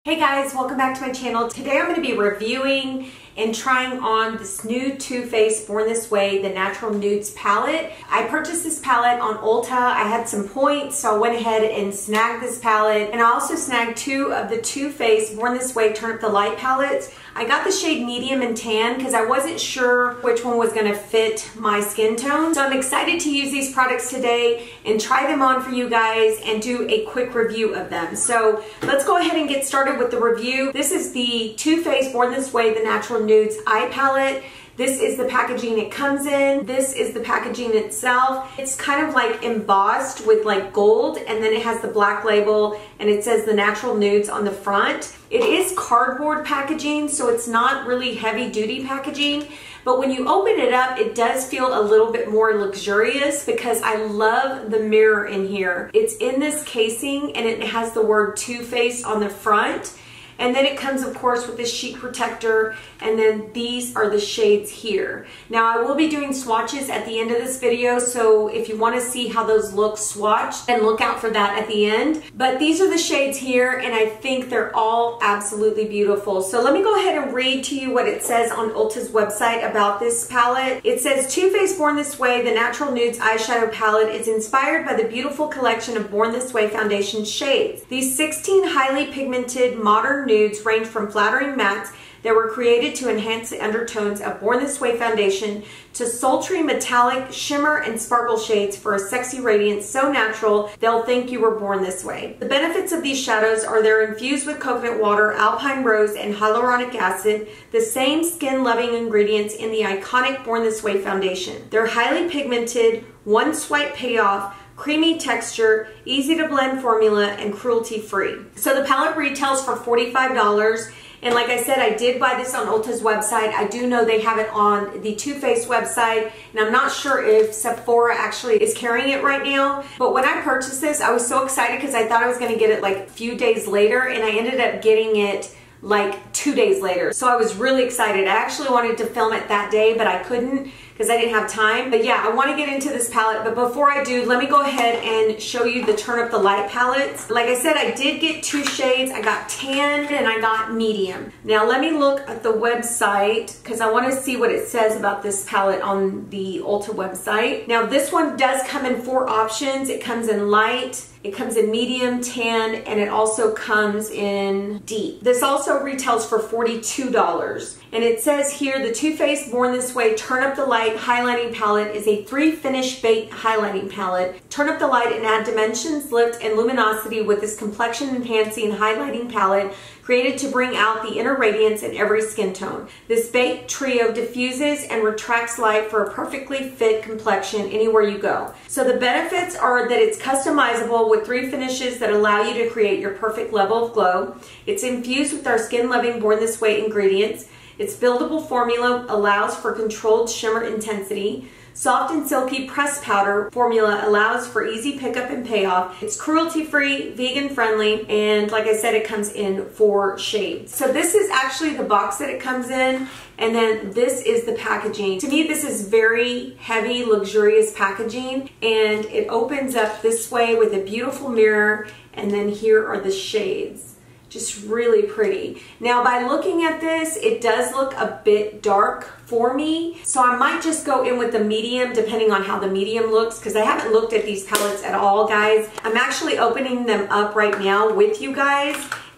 Hey guys, welcome back to my channel. Today I'm going to be reviewing and trying on this new Too Faced Born This Way, the Natural Nudes palette. I purchased this palette on Ulta. I had some points, so I went ahead and snagged this palette. And I also snagged two of the Too Faced Born This Way Turn Up the Light palettes. I got the shade medium and tan because I wasn't sure which one was going to fit my skin tone. So I'm excited to use these products today and try them on for you guys and do a quick review of them. So let's go ahead and get started with the review. This is the Too Faced Born This Way, the Natural Nudes eye palette. This is the packaging it comes in. This is the packaging itself. It's kind of like embossed with like gold, and then it has the black label and it says the Natural Nudes on the front. It is cardboard packaging, so it's not really heavy duty packaging, but when you open it up, it does feel a little bit more luxurious because I love the mirror in here. It's in this casing and it has the word Too Faced on the front. And then it comes, of course, with this sheet protector, and then these are the shades here. Now, I will be doing swatches at the end of this video, so if you want to see how those look swatched, then look out for that at the end. But these are the shades here, and I think they're all absolutely beautiful. So let me go ahead and read to you what it says on Ulta's website about this palette. It says, Too Faced Born This Way, the Natural Nudes eyeshadow palette is inspired by the beautiful collection of Born This Way foundation shades. These 16 highly pigmented modern nudes range from flattering mattes that were created to enhance the undertones of Born This Way foundation to sultry metallic shimmer and sparkle shades for a sexy radiance so natural they'll think you were born this way. The benefits of these shadows are they're infused with coconut water, alpine rose, and hyaluronic acid, the same skin-loving ingredients in the iconic Born This Way foundation. They're highly pigmented, one swipe payoff, creamy texture, easy to blend formula, and cruelty free. So the palette retails for $45. And like I said, I did buy this on Ulta's website. I do know they have it on the Too Faced website, and I'm not sure if Sephora actually is carrying it right now. But when I purchased this, I was so excited because I thought I was going to get it like a few days later, and I ended up getting it like 2 days later. So I was really excited. I actually wanted to film it that day, but I couldn't because I didn't have time. But yeah, I want to get into this palette, but before I do, let me go ahead and show you the Turn Up the Light palettes. Like I said, I did get two shades. I got tan and I got medium. Now let me look at the website because I want to see what it says about this palette on the Ulta website. Now this one does come in 4 options. It comes in light, it comes in medium, tan, and it also comes in deep. This also retails for $42. And it says here, the Too Faced Born This Way Turn Up the Light Highlighting Palette is a 3-finish bait highlighting palette. Turn up the light and add dimensions, lift, and luminosity with this complexion enhancing highlighting palette created to bring out the inner radiance in every skin tone. This bait trio diffuses and retracts light for a perfectly fit complexion anywhere you go. So the benefits are that it's customizable with 3 finishes that allow you to create your perfect level of glow. It's infused with our skin-loving Born This Way ingredients. Its buildable formula allows for controlled shimmer intensity. Soft and silky pressed powder formula allows for easy pickup and payoff. It's cruelty-free, vegan-friendly, and like I said, it comes in 4 shades. So this is actually the box that it comes in, and then this is the packaging. To me, this is very heavy, luxurious packaging, and it opens up this way with a beautiful mirror, and then here are the shades. Just really pretty. Now by looking at this, it does look a bit dark for me. So I might just go in with the medium depending on how the medium looks because I haven't looked at these palettes at all, guys. I'm actually opening them up right now with you guys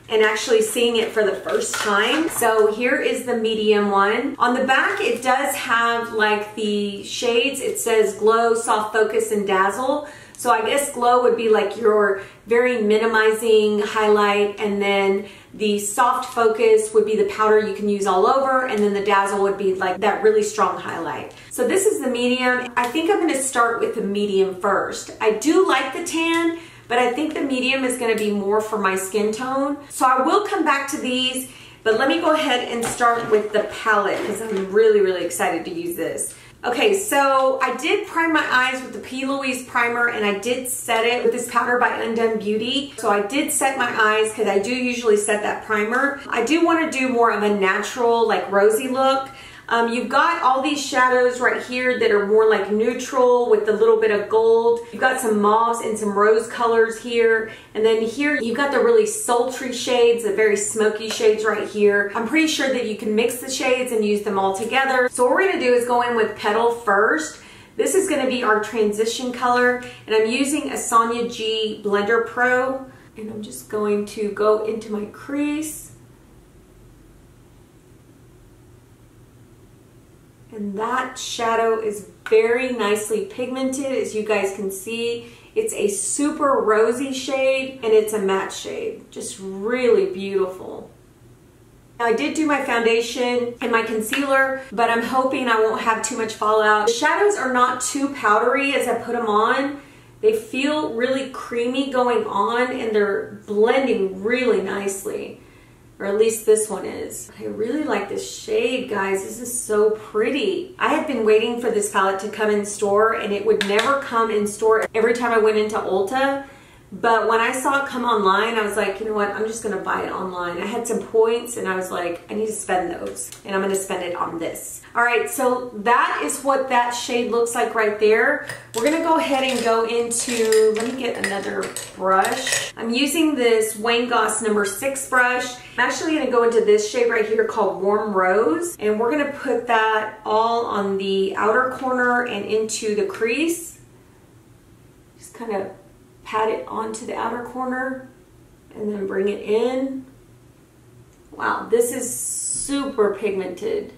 and actually seeing it for the first time. So here is the medium one. On the back, it does have like the shades. It says Glow, Soft Focus, and Dazzle. So I guess Glow would be like your very minimizing highlight, and then the Soft Focus would be the powder you can use all over, and then the Dazzle would be like that really strong highlight. So this is the medium. I think I'm gonna start with the medium first. I do like the tan, but I think the medium is gonna be more for my skin tone. So I will come back to these, but let me go ahead and start with the palette because I'm really, really excited to use this. Okay, so I did prime my eyes with the P. Louise primer, and I did set it with this powder by Undone Beauty. So I did set my eyes because I do usually set that primer. I do want to do more of a natural, like rosy look. You've got all these shadows right here that are more like neutral with a little bit of gold. You've got some mauves and some rose colors here. And then here you've got the really sultry shades, the very smoky shades right here. I'm pretty sure that you can mix the shades and use them all together. So what we're gonna do is go in with Petal first. This is gonna be our transition color, and I'm using a Sonia G Blender Pro. And I'm just going to go into my crease. And that shadow is very nicely pigmented, as you guys can see. It's a super rosy shade, and it's a matte shade. Just really beautiful. Now, I did do my foundation and my concealer, but I'm hoping I won't have too much fallout. The shadows are not too powdery as I put them on. They feel really creamy going on, and they're blending really nicely. Or at least this one is. I really like this shade, guys. This is so pretty. I had been waiting for this palette to come in store, and it would never come in store every time I went into Ulta. But when I saw it come online, I was like, you know what? I'm just gonna buy it online. I had some points, and I was like, I need to spend those, and I'm gonna spend it on this. All right, so that is what that shade looks like right there. We're gonna go ahead and go into, let me get another brush. I'm using this Wayne Goss number 6 brush. I'm actually gonna go into this shade right here called Warm Rose, and we're gonna put that all on the outer corner and into the crease. Just kind of pat it onto the outer corner and then bring it in. Wow, this is super pigmented.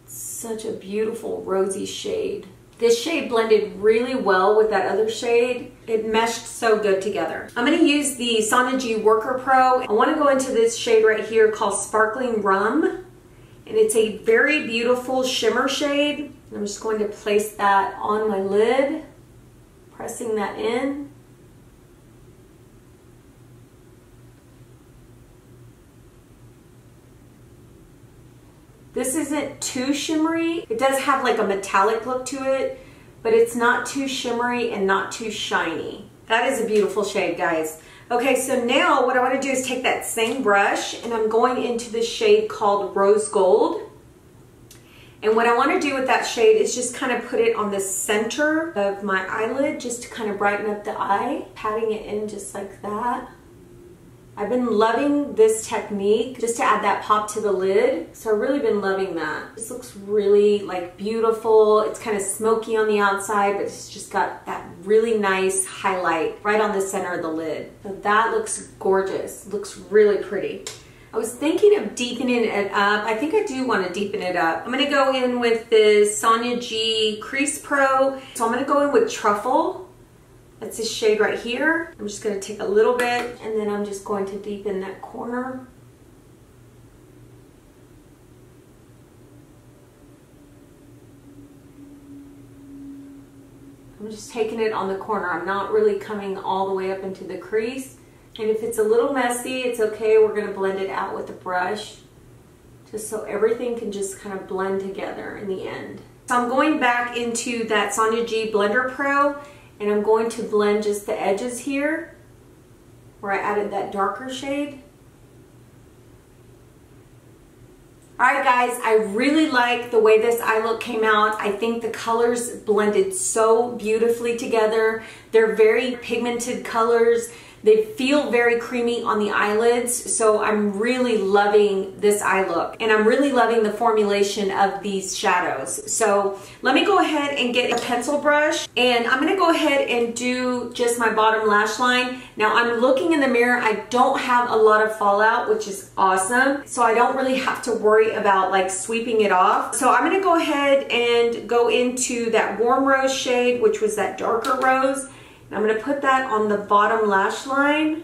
Such a beautiful rosy shade. This shade blended really well with that other shade. It meshed so good together. I'm gonna use the Sonia G Worker Pro. I wanna go into this shade right here called Sparkling Rum. And it's a very beautiful shimmer shade. I'm just going to place that on my lid. Pressing that in. This isn't too shimmery. It does have like a metallic look to it, but it's not too shimmery and not too shiny. That is a beautiful shade, guys. Okay, so now what I want to do is take that same brush, and I'm going into this shade called Rose Gold. And what I want to do with that shade is just kind of put it on the center of my eyelid, just to kind of brighten up the eye, patting it in just like that. I've been loving this technique just to add that pop to the lid. So I've really been loving that. This looks really like beautiful. It's kind of smoky on the outside, but it's just got that really nice highlight right on the center of the lid. So that looks gorgeous. Looks really pretty. I was thinking of deepening it up. I think I do want to deepen it up. I'm gonna go in with this Sonia G Crease Pro. So I'm gonna go in with Truffle. That's this shade right here. I'm just gonna take a little bit, and then I'm just going to deepen that corner. I'm just taking it on the corner. I'm not really coming all the way up into the crease. And if it's a little messy, it's okay. We're gonna blend it out with a brush, just so everything can just kind of blend together in the end. So I'm going back into that Sonia G Blender Pro, and I'm going to blend just the edges here, where I added that darker shade. All right, guys, I really like the way this eye look came out. I think the colors blended so beautifully together. They're very pigmented colors. They feel very creamy on the eyelids, so I'm really loving this eye look. And I'm really loving the formulation of these shadows. So let me go ahead and get a pencil brush, and I'm gonna go ahead and do just my bottom lash line. Now I'm looking in the mirror, I don't have a lot of fallout, which is awesome. So I don't really have to worry about like sweeping it off. So I'm gonna go ahead and go into that Warm Rose shade, which was that darker rose. I'm going to put that on the bottom lash line.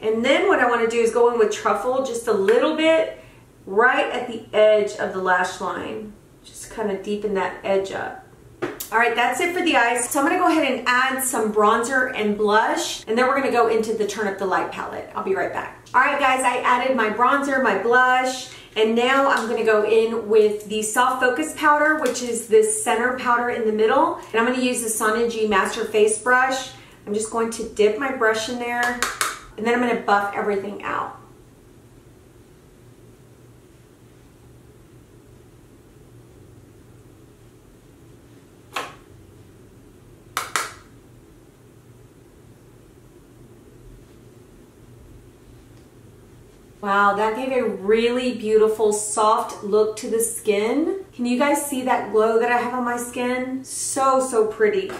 And then what I want to do is go in with Truffle just a little bit right at the edge of the lash line. Just kind of deepen that edge up. All right, that's it for the eyes. So I'm going to go ahead and add some bronzer and blush, and then we're going to go into the Turn Up the Light palette. I'll be right back. All right, guys, I added my bronzer, my blush, and now I'm going to go in with the Soft Focus powder, which is this center powder in the middle. And I'm going to use the Sonia G Master Face Brush. I'm just going to dip my brush in there, and then I'm going to buff everything out. Wow, that gave a really beautiful soft look to the skin. Can you guys see that glow that I have on my skin? So, so pretty.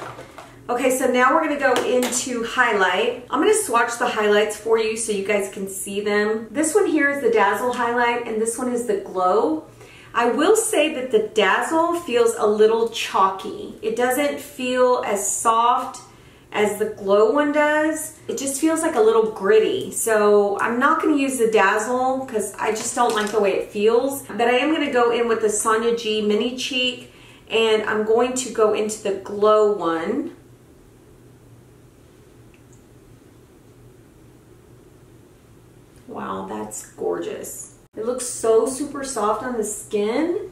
Okay, so now we're gonna go into highlight. I'm gonna swatch the highlights for you so you guys can see them. This one here is the Dazzle Highlight and this one is the Glow. I will say that the Dazzle feels a little chalky. It doesn't feel as soft as the Glow one does. It just feels like a little gritty. So I'm not gonna use the Dazzle because I just don't like the way it feels. But I am gonna go in with the Sonia G Mini Cheek and I'm going to go into the Glow one. Wow, that's gorgeous. It looks so super soft on the skin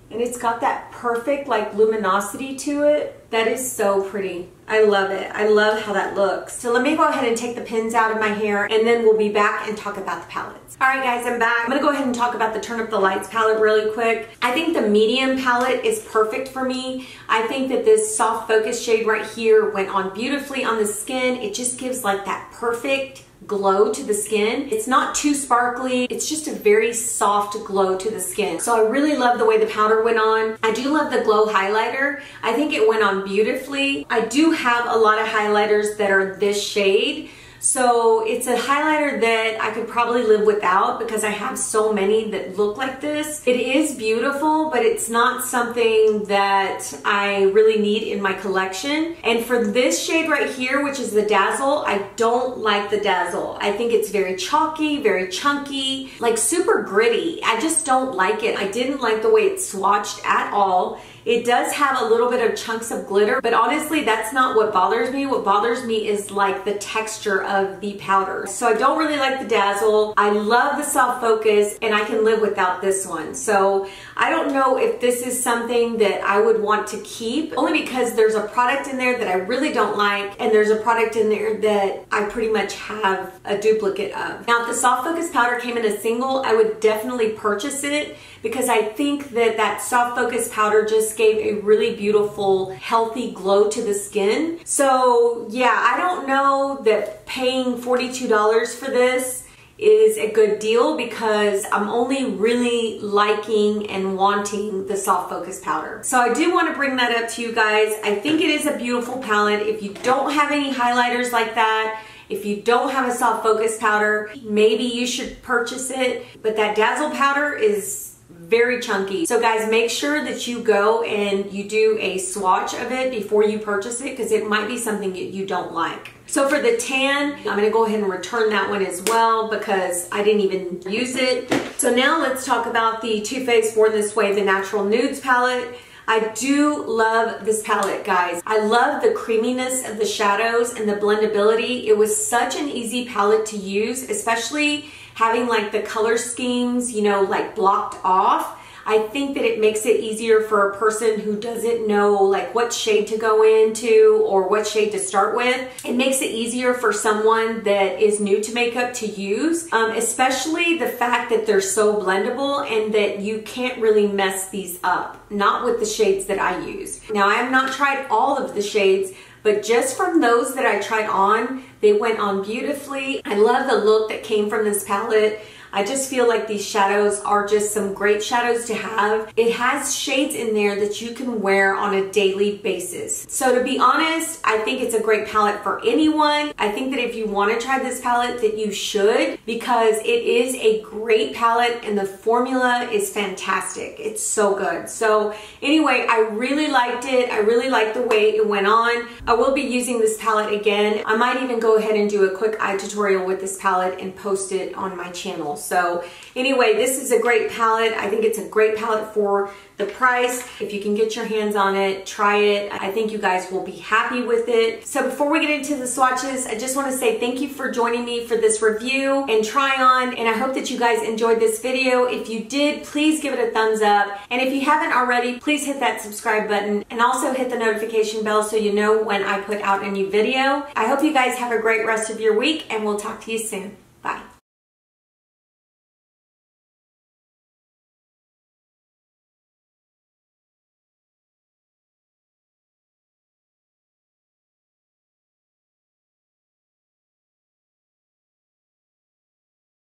and it's got that perfect like luminosity to it. That is so pretty. I love it. I love how that looks. So let me go ahead and take the pins out of my hair and then we'll be back and talk about the palettes. All right guys, I'm back. I'm gonna go ahead and talk about the Turn Up the Lights palette really quick. I think the medium palette is perfect for me. I think that this soft focus shade right here went on beautifully on the skin. It just gives like that perfect glow to the skin. It's not too sparkly. It's just a very soft glow to the skin. So I really love the way the powder went on. I do love the Glow highlighter. I think it went on beautifully. I do have a lot of highlighters that are this shade. So it's a highlighter that I could probably live without because I have so many that look like this. It is beautiful, but it's not something that I really need in my collection. And for this shade right here, which is the Dazzle, I don't like the Dazzle. I think it's very chalky, very chunky, like super gritty. I just don't like it. I didn't like the way it's swatched at all. It does have a little bit of chunks of glitter, but honestly, that's not what bothers me. What bothers me is like the texture of the powder. So I don't really like the Dazzle. I love the soft focus and I can live without this one. So I don't know if this is something that I would want to keep, only because there's a product in there that I really don't like and there's a product in there that I pretty much have a duplicate of. Now, if the soft focus powder came in a single, I would definitely purchase it because I think that that soft focus powder just gave a really beautiful, healthy glow to the skin. So yeah, I don't know that paying $42 for this is a good deal because I'm only really liking and wanting the soft focus powder. So I do want to bring that up to you guys. I think it is a beautiful palette. If you don't have any highlighters like that, if you don't have a soft focus powder, maybe you should purchase it. But that Dazzle powder is very chunky. So guys, make sure that you go and you do a swatch of it before you purchase it because it might be something that you don't like. So for the tan, I'm gonna go ahead and return that one as well because I didn't even use it. So now let's talk about the Too Faced Born This Way, the Natural Nudes palette. I do love this palette, guys. I love the creaminess of the shadows and the blendability. It was such an easy palette to use, especially having like the color schemes, you know, like blocked off. I think that it makes it easier for a person who doesn't know like what shade to go into or what shade to start with. It makes it easier for someone that is new to makeup to use, especially the fact that they're so blendable and that you can't really mess these up, not with the shades that I use. Now, I have not tried all of the shades, but just from those that I tried on, they went on beautifully. I love the look that came from this palette. I just feel like these shadows are just some great shadows to have. It has shades in there that you can wear on a daily basis. So to be honest, I think it's a great palette for anyone. I think that if you want to try this palette, that you should, because it is a great palette and the formula is fantastic. It's so good. So anyway, I really liked it. I really liked the way it went on. I will be using this palette again. I might even go ahead and do a quick eye tutorial with this palette and post it on my channel. So anyway, this is a great palette. I think it's a great palette for the price. If you can get your hands on it, try it. I think you guys will be happy with it. So before we get into the swatches, I just want to say thank you for joining me for this review and try on, and I hope that you guys enjoyed this video. If you did, please give it a thumbs up, and if you haven't already, please hit that subscribe button and also hit the notification bell so you know when I put out a new video. I hope you guys have a great rest of your week, and we'll talk to you soon. Bye.